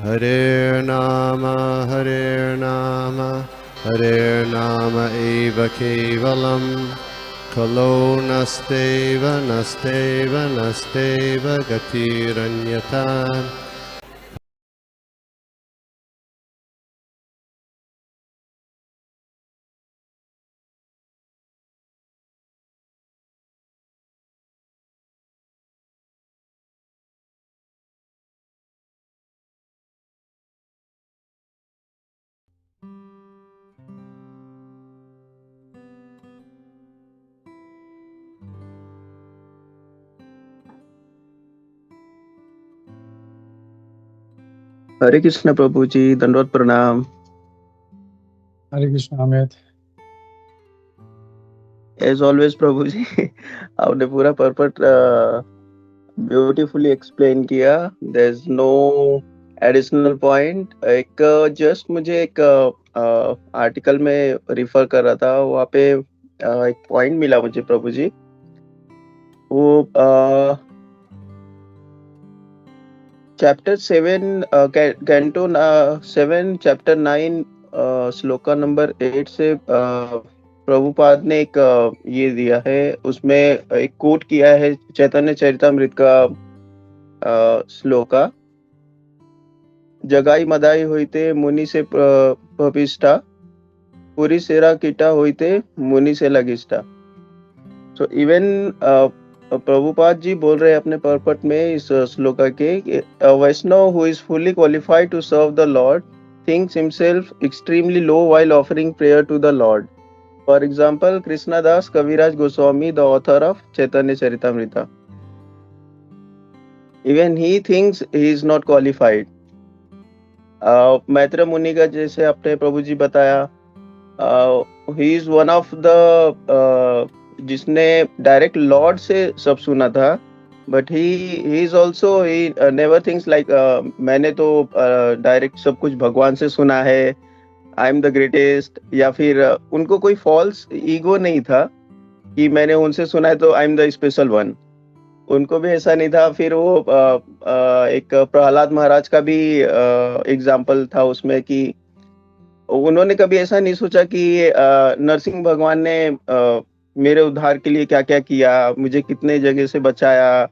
Hare Nama Hare Nama eva kevalam Kalo nasteva nasteva nasteva gatiranyata. हरे कृष्ण प्रभु जी, दंडवत प्रणाम। Hare Krishna Amit. As always प्रभु जी आपने पूरा पर्पट ब्यूटीफुली एक्सप्लेन किया। There is no additional point. एक जस्ट मुझे एक आर्टिकल में रिफर कर रहा था, वहाँ पे एक पॉइंट मिला मुझे प्रभु जी। वो chapter 7 canto 7 chapter 9 shloka number 8 से प्रभुपाद ने एक ये दिया है, उसमें एक कोट किया है चैतन्य चरितामृत का श्लोका। जगाई मदाई होइते मुनि से पपिष्टा, पूरी सेरा कीटा होइते मुनि से लगिष्टा। सो इवन प्रभुपाद जी बोल रहे हैं अपने पर्पट में इस श्लोका के, Vaishnav who is fully qualified to serve the Lord thinks himself extremely low while offering prayer to the Lord. For example, Krishnadas Kaviraj Goswami, the author of Chaitanya Charitamrita. Even he thinks he is not qualified. मैत्र मुनि का जैसे आपने प्रभु जी बताया, he is one of the जिसने direct Lord से सब सुना था, but he is also, he never thinks like मैंने तो डायरेक्ट सब कुछ भगवान से सुना है, आई एम द ग्रेटेस्ट, या फिर उनको कोई फॉल्स ईगो नहीं था कि मैंने उनसे सुना है तो I am the special one. उनको भी ऐसा नहीं था। फिर वो एक प्रहलाद महाराज का भी एग्जाम्पल था उसमें कि उन्होंने कभी ऐसा नहीं सोचा कि नरसिंह भगवान ने मेरे उद्धार के लिए क्या क्या किया, मुझे कितने जगह से बचाया,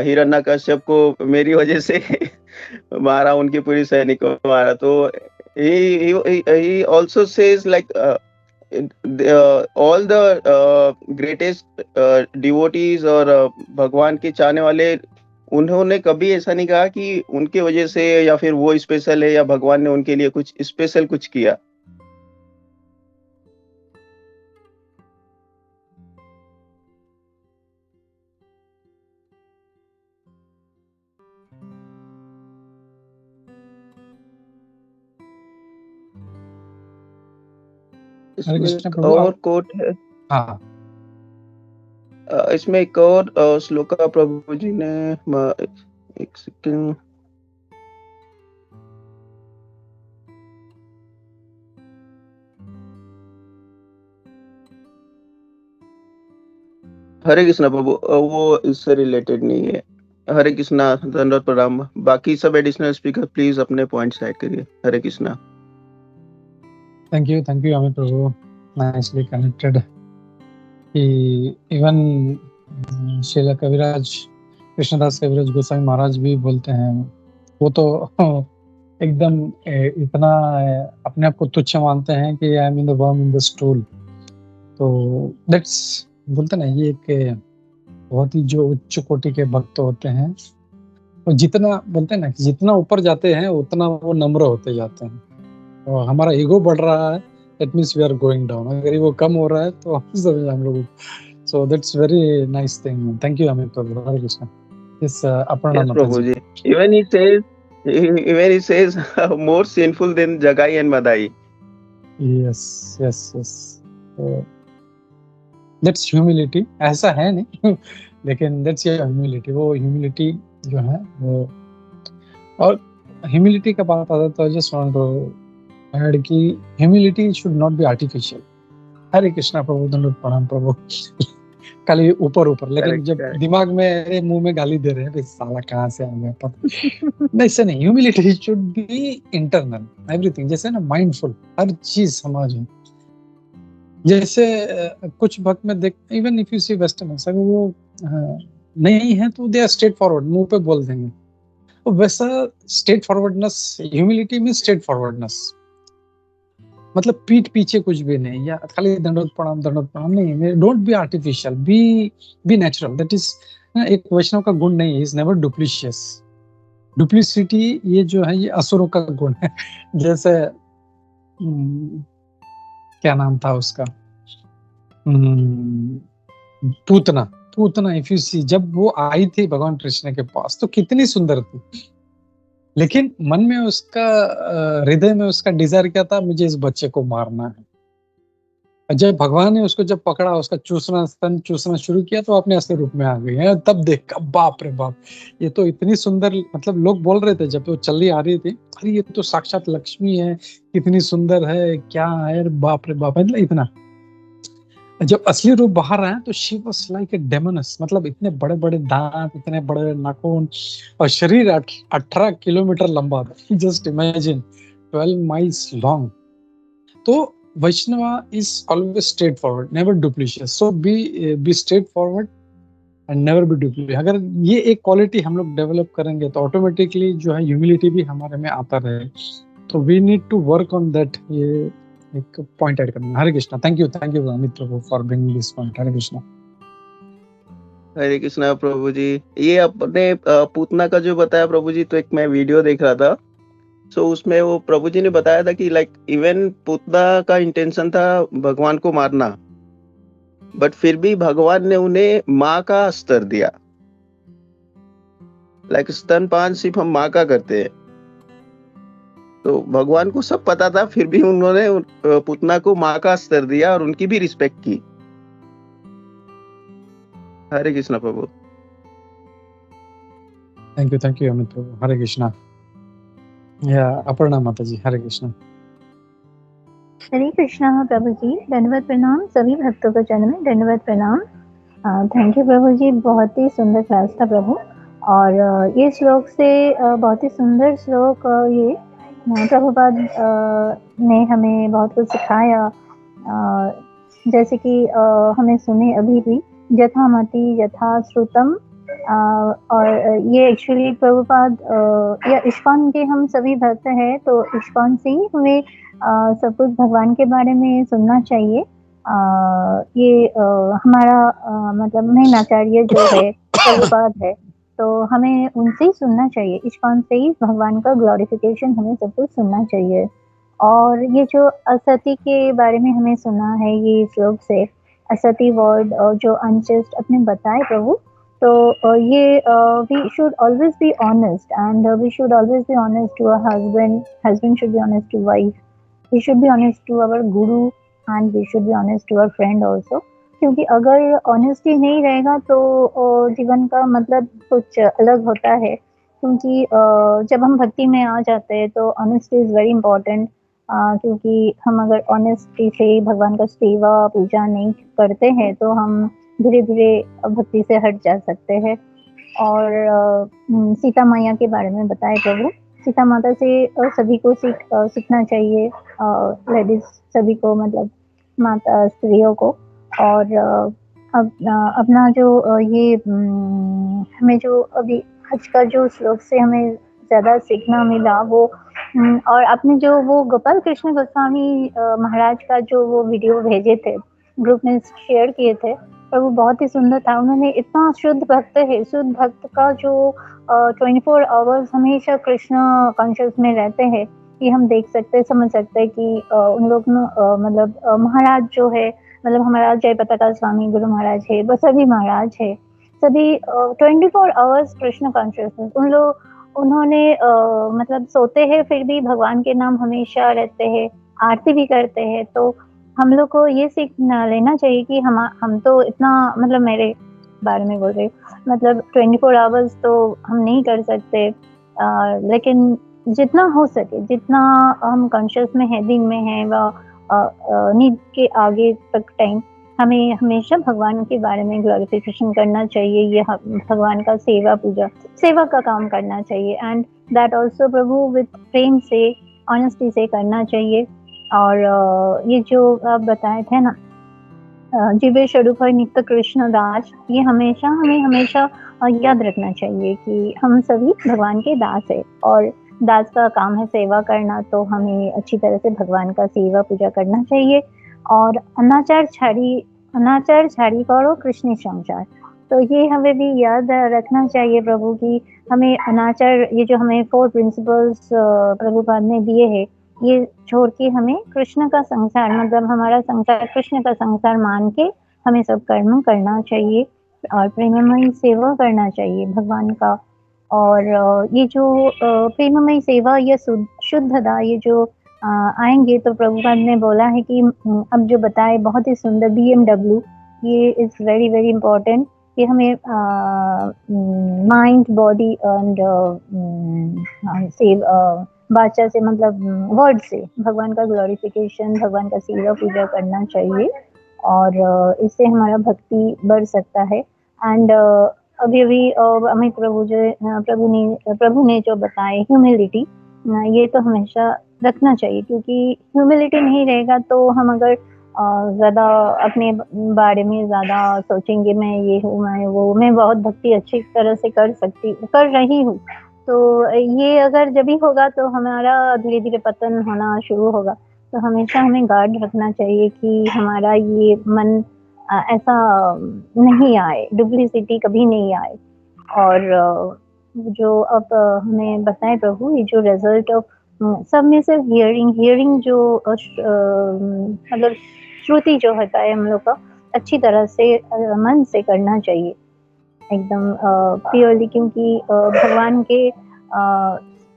हिरण्यकश्यप को मेरी वजह से मारा, उनकी पूरी सैनिकों को मारा। तो he also says like all the greatest devotees और भगवान के चाहने वाले, उन्होंने कभी ऐसा नहीं कहा कि उनके वजह से या फिर वो स्पेशल है या भगवान ने उनके लिए कुछ स्पेशल कुछ किया। इसमें और कोट है। हाँ, इसमें एक और श्लोका प्रभु जी ने, एक सेकंड, हरे कृष्णा प्रभु, वो इससे रिलेटेड नहीं है। हरे कृष्णा, धन्यवाद प्रणाम। बाकी सब एडिशनल स्पीकर प्लीज अपने पॉइंट्स ऐड करिए। Hare Krishna. Thank you Amit Prabhu, nicely connected. Even Srila Kaviraj, Krishnadas Kaviraj Goswami Maharaj भी बोलते हैं, वो तो एकदम इतना अपने आप को तुच्छ मानते हैं कि I am in the worm in the stool. तो दैट्स, बोलते ना, ये एक बहुत ही जो उच्च कोटि के भक्त होते हैं, तो जितना बोलते हैं ना कि जितना ऊपर जाते हैं उतना वो नम्र होते जाते हैं। और हमारा ईगो बढ़ रहा है, that means we are going down. अगर वो कम हो रहा है तो हम लोग, so that's very nice thing. Thank you Amit प्रभु। हरे कृष्ण। इस अपर्णा माता प्रभु ji, even he says more sinful than Jagai and Madai. yes. That's humility. ऐसा है नहीं लेकिन दैट्स योर ह्यूमिलिटी। वो ह्यूमिलिटी जो है वो, और ह्यूमिलिटी का बात आता है तो जस्ट वांट टू ऐड कि humility should not be artificial. Hare Krishna प्रभु, दंडवत प्रणाम प्रभु। खाली ऊपर ऊपर, लेकिन करेक्ट जब करेक्ट। दिमाग में अरे मुंह में गाली दे रहे हैं, साला कहाँ से आ गया पता नहीं, ऐसा नहीं। Humility should be internal, everything, जैसे ना माइंडफुल, हर चीज समझ। जैसे कुछ भक्त में देख, even if you see westerners, अगर वो नहीं है तो दे आर स्ट्रेट फॉरवर्ड, मुंह पे बोल देंगे। तो वैसा स्ट्रेट फॉरवर्डनेस, ह्यूमिलिटी में स्ट्रेट फॉरवर्डनेस, मतलब पीठ पीछे कुछ भी नहीं, या खाली दंडवत प्रणाम नहीं। Don't be artificial, be natural. That is एक वैष्णव का गुण नहीं है, इज नेवर डुप्लीशियस। डुप्लीसिटी ये जो है, ये असुरों का गुण है। जैसे क्या नाम था उसका, पूतना। पूतना इफ यू सी, जब वो आई थी भगवान कृष्ण के पास तो कितनी सुंदर थी, लेकिन मन में उसका, हृदय में उसका डिजायर क्या था, मुझे इस बच्चे को मारना है। जब भगवान ने उसको जब पकड़ा, उसका स्तन चूसना शुरू किया, तो अपने असली रूप में आ गई है। तब देखा, बाप रे बाप, ये तो इतनी सुंदर, मतलब लोग बोल रहे थे जब वो चली आ रही थी, अरे ये तो साक्षात लक्ष्मी है, कितनी सुंदर है, क्या है, बाप रे बाप, मतलब इतना। जब असली रूप बाहर आया तो शी वाज लाइक ए डेमोनस, मतलब इतने बड़े बड़े दांत, इतने बड़े नाखून, और शरीर 18 किलोमीटर लंबा था। Just imagine, 12 miles long. तो Vaishnava is always straight forward, never duplicitous. So be straight forward and never be duplicitous. अगर ये एक क्वालिटी हम लोग डेवलप करेंगे तो ऑटोमेटिकली जो है ह्यूमिलिटी भी हमारे में आता रहे। तो we need to work on that. ये एक पॉइंट ऐड करना। हरे कृष्णा। थैंक यू अमित प्रभु for bringing this point. Hare Krishna. Hare Krishna प्रभु जी। ये अपने पूतना का जो बताया प्रभु जी, तो एक मैं वीडियो देख रहा था, सो उसमें वो प्रभु जी ने बताया था कि लाइक इवन पूतना का इंटेंशन था भगवान को मारना, बट फिर भी भगवान ने उन्हें माँ का स्तर दिया। लाइक स्तनपान सिर्फ हम माँ का करते हैं, तो भगवान को सब पता था, फिर भी उन्होंने पूतना को माँ का स्तर दिया और उनकी भी रिस्पेक्ट की। हरे कृष्णा प्रभु। थैंक यू अमित प्रभु। हरे कृष्णा। या अपर्णा माता जी, हरे कृष्णा। हरे कृष्णा प्रभु जी, दंडवत प्रणाम सभी भक्तों को चरण में दंडवत प्रणाम। थैंक यू प्रभु जी, बहुत ही सुंदर क्लास था प्रभु। और ये श्लोक से बहुत ही सुंदर श्लोक ये प्रभुपाद ने हमें बहुत कुछ सिखाया। जैसे कि हमें सुने अभी भी, यथा मति यथा श्रुतम। और ये एक्चुअली प्रभुपाद या इस्कॉन के हम सभी भक्त हैं, तो इस्कॉन से ही हमें सब कुछ भगवान के बारे में सुनना चाहिए। ये हमारा मतलब मेन आचार्य जो है प्रभुपाद है, तो हमें उनसे ही सुनना चाहिए। इस्कॉन से ही भगवान का ग्लोरिफिकेशन हमें सब कुछ सुनना चाहिए। और ये जो असती के बारे में हमें सुना है ये श्लोक से, असती वर्ड जो अनचेस्ट अपने बताए प्रभु, तो ये we should always be honest and we should always be honest to our husband should be honest to wife, we should be honest to our guru and we should be honest to our friend also. क्योंकि अगर honesty नहीं रहेगा तो जीवन का मतलब कुछ अलग होता है। क्योंकि जब हम भक्ति में आ जाते हैं तो ऑनेस्टी इज़ वेरी इंपॉर्टेंट। क्योंकि हम अगर ऑनेस्टी से भगवान का सेवा पूजा नहीं करते हैं तो हम धीरे धीरे भक्ति से हट जा सकते हैं। और सीता मैया के बारे में बताए प्रभु, सीता माता से सभी को सीखना चाहिए, लेडीज सभी को, मतलब माता स्त्रियों को। और अपना जो ये हमें जो अभी आज का जो श्लोक से हमें ज़्यादा सीखना मिला वो, और आपने जो वो गोपाल कृष्ण गोस्वामी महाराज का जो वो वीडियो भेजे थे, ग्रुप में शेयर किए थे, पर वो बहुत ही सुंदर था। उन्होंने इतना शुद्ध भक्त है, शुद्ध भक्त का जो 24 आवर्स हमेशा कृष्ण कॉन्शियस में रहते हैं, ये हम देख सकते हैं, समझ सकते हैं कि उन लोग मतलब महाराज जो है, मतलब हमारा जय पताका स्वामी गुरु महाराज है, वो सभी महाराज है, सभी 24 आवर्स कृष्ण कॉन्शियसनेस। उन्होंने मतलब सोते हैं फिर भी भगवान के नाम हमेशा रहते हैं, आरती भी करते हैं। तो हम लोग को ये सीख लेना चाहिए कि हम तो इतना, मतलब मेरे बारे में बोल रहे, मतलब 24 आवर्स तो हम नहीं कर सकते, लेकिन जितना हो सके, जितना हम कॉन्शियस में है, दिन में है व नींद के आगे तक टाइम हमें हमेशा भगवान के बारे में ग्लोरिफिकेशन करना चाहिए, ये भगवान का सेवा पूजा सेवा का काम करना चाहिए, एंड दैट ऑल्सो प्रभु विद प्रेम से ऑनेस्टी से करना चाहिए। और ये जो आप बताए थे ना, जीवे स्वरूप नित्य कृष्ण दास, ये हमें हमेशा याद रखना चाहिए कि हम सभी भगवान के दास है, और दास का काम है सेवा करना, तो हमें अच्छी तरह से भगवान का सेवा पूजा करना चाहिए। और अनाचार छाड़ी करो कृष्ण संसार, तो ये हमें भी याद रखना चाहिए प्रभु की हमें अनाचार, ये जो हमें 4 प्रिंसिपल्स प्रभुपाद ने दिए हैं, ये छोड़ के हमें कृष्ण का संसार, मतलब हमारा संसार कृष्ण का संसार मान के हमें सब कर्म करना चाहिए और प्रेममयी सेवा करना चाहिए भगवान का। और ये जो प्रेममयी सेवा, ये शुद्धता, ये जो आएंगे, तो प्रभुपाद ने बोला है कि अब जो बताए बहुत ही सुंदर BMW, ये इज वेरी वेरी इम्पोर्टेंट कि हमें माइंड बॉडी एंड सेव बाचा से, मतलब वर्ड से भगवान का ग्लोरिफिकेशन, भगवान का सेवा पूजा करना चाहिए, और इससे हमारा भक्ति बढ़ सकता है। एंड अभी अमित प्रभु ने जो बताए ह्यूमिलिटी, ये तो हमेशा रखना चाहिए, क्योंकि ह्यूमिलिटी नहीं रहेगा तो हम अगर ज़्यादा अपने बारे में ज़्यादा सोचेंगे, मैं ये हूँ, मैं वो, मैं बहुत भक्ति अच्छी तरह से कर रही हूँ, तो ये अगर जब भी होगा तो हमारा धीरे धीरे पतन होना शुरू होगा। तो हमेशा हमें गार्ड रखना चाहिए कि हमारा ये मन ऐसा नहीं आए, डुप्लिसिटी कभी नहीं आए। और जो अब हमें बताए प्रभु, ये जो रिजल्ट ऑफ सबमिसिव हियरिंग जो मतलब श्रुति जो होता है हम लोग का, अच्छी तरह से मन से करना चाहिए एकदम प्योरली, क्योंकि भगवान के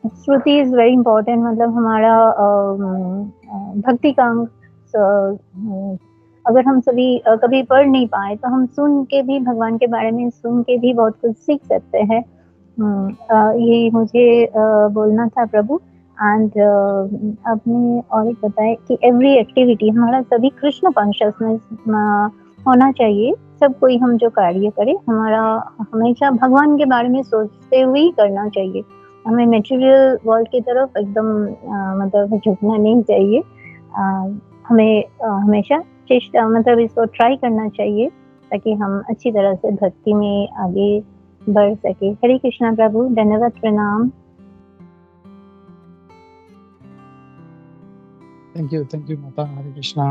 श्रुति इज वेरी इम्पोर्टेंट, मतलब हमारा भक्ति का अंग। अगर हम सभी कभी पढ़ नहीं पाए तो हम सुन के भी, भगवान के बारे में सुन के भी बहुत कुछ सीख सकते हैं। ये मुझे बोलना था प्रभु। एंड आपने और एक बताया कि एवरी एक्टिविटी हमारा सभी कृष्ण कॉन्शियसनेस होना चाहिए। सब कोई हम जो कार्य करें, हमारा हमेशा भगवान के बारे में सोचते हुए ही करना चाहिए। हमें मटेरियल वर्ल्ड की तरफ एकदम मतलब झुकना नहीं चाहिए। हमें हमेशा चेष्टा, मतलब इसको ट्राई करना चाहिए ताकि हम अच्छी तरह से भक्ति में आगे बढ़ सके। हरे कृष्णा प्रभु, धन्यवाद, प्रणाम। थैंक यू माता। हरे कृष्णा।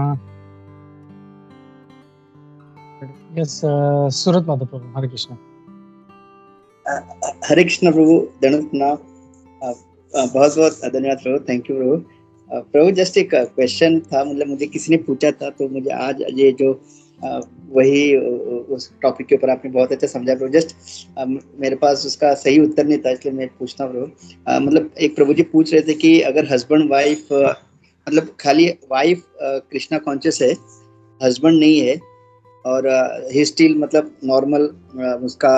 यस, सूरत माता प्रभु, हरे कृष्णा। हरे कृष्णा प्रभु, धन्यवाद प्रणाम। बहुत बहुत धन्यवाद प्रभु, थैंक यू प्रभु। प्रभु जस्ट एक क्वेश्चन था, मतलब मुझे किसी ने पूछा था, तो मुझे आज ये जो वही उस टॉपिक के ऊपर आपने बहुत अच्छा समझा प्रभु। जस्ट मेरे पास उसका सही उत्तर नहीं था, इसलिए मैं पूछता हूँ प्रभु। मतलब एक प्रभु जी पूछ रहे थे कि अगर हस्बैंड वाइफ, मतलब खाली वाइफ कृष्णा कॉन्शियस है, हस्बैंड नहीं है, और ही स्टिल मतलब नॉर्मल उसका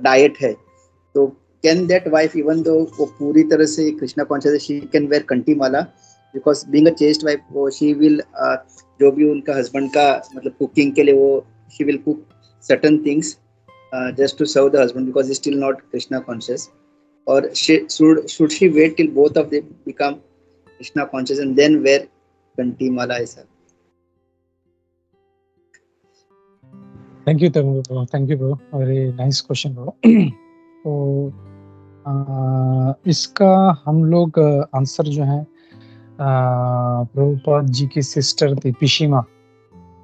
डाइट है, तो can that wife, even though वो पूरी तरह से कृष्णा कॉन्शियस है, she can wear kanthi mala, because being a chaste wife, वो शी विल जो भी उनका हस्बैंड का मतलब कुकिंग के लिए, वो she will cook certain things just to serve the husband because he's still not Krishna conscious, or should she wait till both of them become Krishna conscious and then wear kanti mala? Is thank you bro, very nice question bro. तो इसका हम लोग answer जो है प्रभुपाद जी की sister थी पिशीमा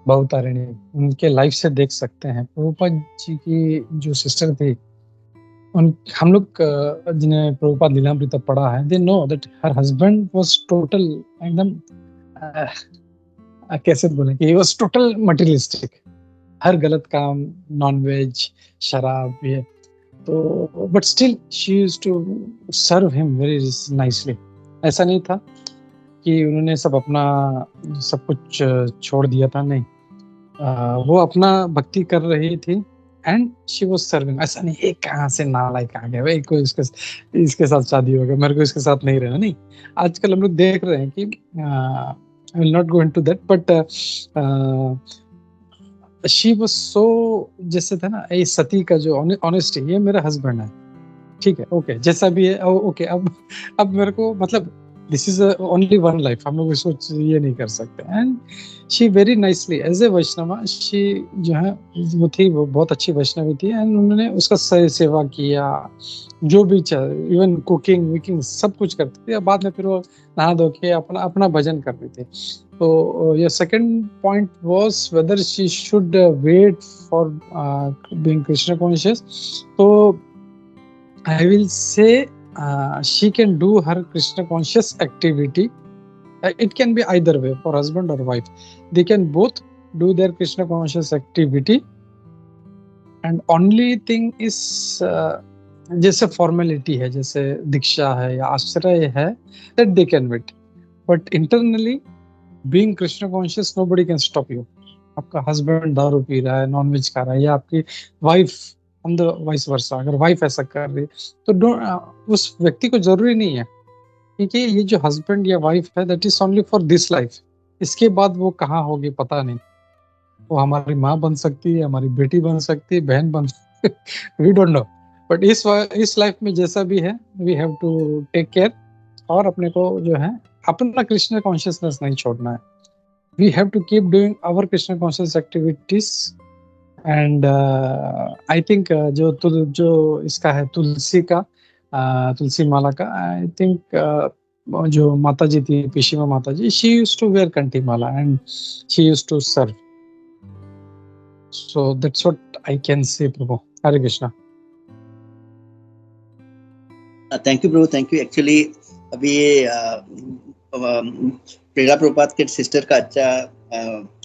बहुतारिणी, उनके life से देख सकते हैं। प्रभुपाद जी की जो सिस्टर थी, उन हम लोग जिन्हें प्रभुपाद लीलामृत पढ़ा है, they know that her husband was total एकदम कैसे बोले कि ही वाज टोटल मटेरियलिस्टिक, हर गलत काम, नॉनवेज, शराब, ये तो, but still she used to serve him very nicely. ऐसा नहीं था कि उन्होंने सब कुछ छोड़ दिया था, नहीं, वो अपना भक्ति कर रही थी एंड शी वाज सर्विंग। ऐसा नहीं एक कहाँ से नालायक आ गया भाई, कोई इसके साथ शादी होगा, मेरे को इसके साथ नहीं रहना, नहीं। आजकल हम लोग देख रहे हैं कि I will not go into that, but she was so, जैसे था ना ये सती का जो ऑनेस्टी, ये मेरा हस्बैंड है, ठीक है, ओके, जैसा भी है ओके, अब मेरे को मतलब this is only one life, हम लोग इसको ये नहीं कर सकते। And she very nicely as a Vaishnava, she जो है वो थी, वो बहुत अच्छी वैष्णवी थी, एंड उन्होंने उसका सेवा किया, जो भी इवन कुकिंग विकिंग सब कुछ करती थी। बाद में फिर वो नहा धो के अपना अपना भजन कर रही थी। तो ये second point was whether she should wait for being Krishna conscious. तो I will say she can do her Krishna conscious activity. It can be either way, for husband or wife. They can both do their Krishna conscious activity. And only thing is जैसे formality है, जैसे दीक्षा है या आश्रय है, that they can wait. But internally, being Krishna conscious, nobody can stop you. आपका husband दारू P रहा है, नॉनवेज खा रहा है, या आपकी wife on the vice versa, अगर वाइफ ऐसा कर रही है तो उस व्यक्ति को जरूरी नहीं है, क्योंकि ये जो हस्बैंड या वाइफ है that is only for this life. इसके बाद वो कहाँ होगी पता नहीं, वो हमारी माँ बन सकती है, हमारी बेटी बन सकती है, बहन बन सकती है, वी डोंट नो। बट इस लाइफ में जैसा भी है, we have to take care, और अपने को जो है अपना कृष्ण कॉन्शियसनेस नहीं छोड़ना है। We have to keep doing our Krishna conscious activities, and I think जो इसका है तुलसी का तुलसी माला का, I think जो माता जी थी, पिशिमा माता जी, she used to wear कंठी माला and she used to serve. So that's what I can say, Prabhu. Hare Krishna. Thank you प्रभु, थैंक यू। एक्चुअली अभी प्रेरा प्रभुपाद के सिस्टर का अच्छा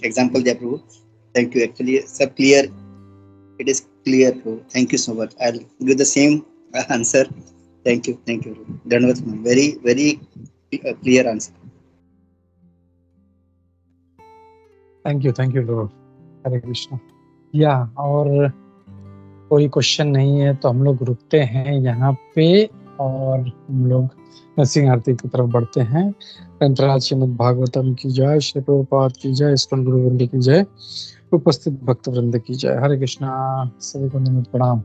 एग्जांपल दिया प्रभु। Thank you. एक्चुअली सब क्लियर, इट इज क्लियर प्रभु। Thank you so much. I will give the same answer. Thank you धन्यवाद। Very very clear answer. Thank you प्रभु। हरे कृष्णा। या और कोई क्वेश्चन नहीं है तो हम लोग रुकते हैं यहाँ पे, और हम लोग नरसिंह आरती की तरफ बढ़ते हैं। ग्रंथराज श्रीमद् भागवतम की जय, श्री प्रभुपाद की जय, इस्कॉन गुरु वृंद की जय, उपस्थित भक्त वृंद की जय। हरे कृष्णा। सभी को नमः प्रणाम।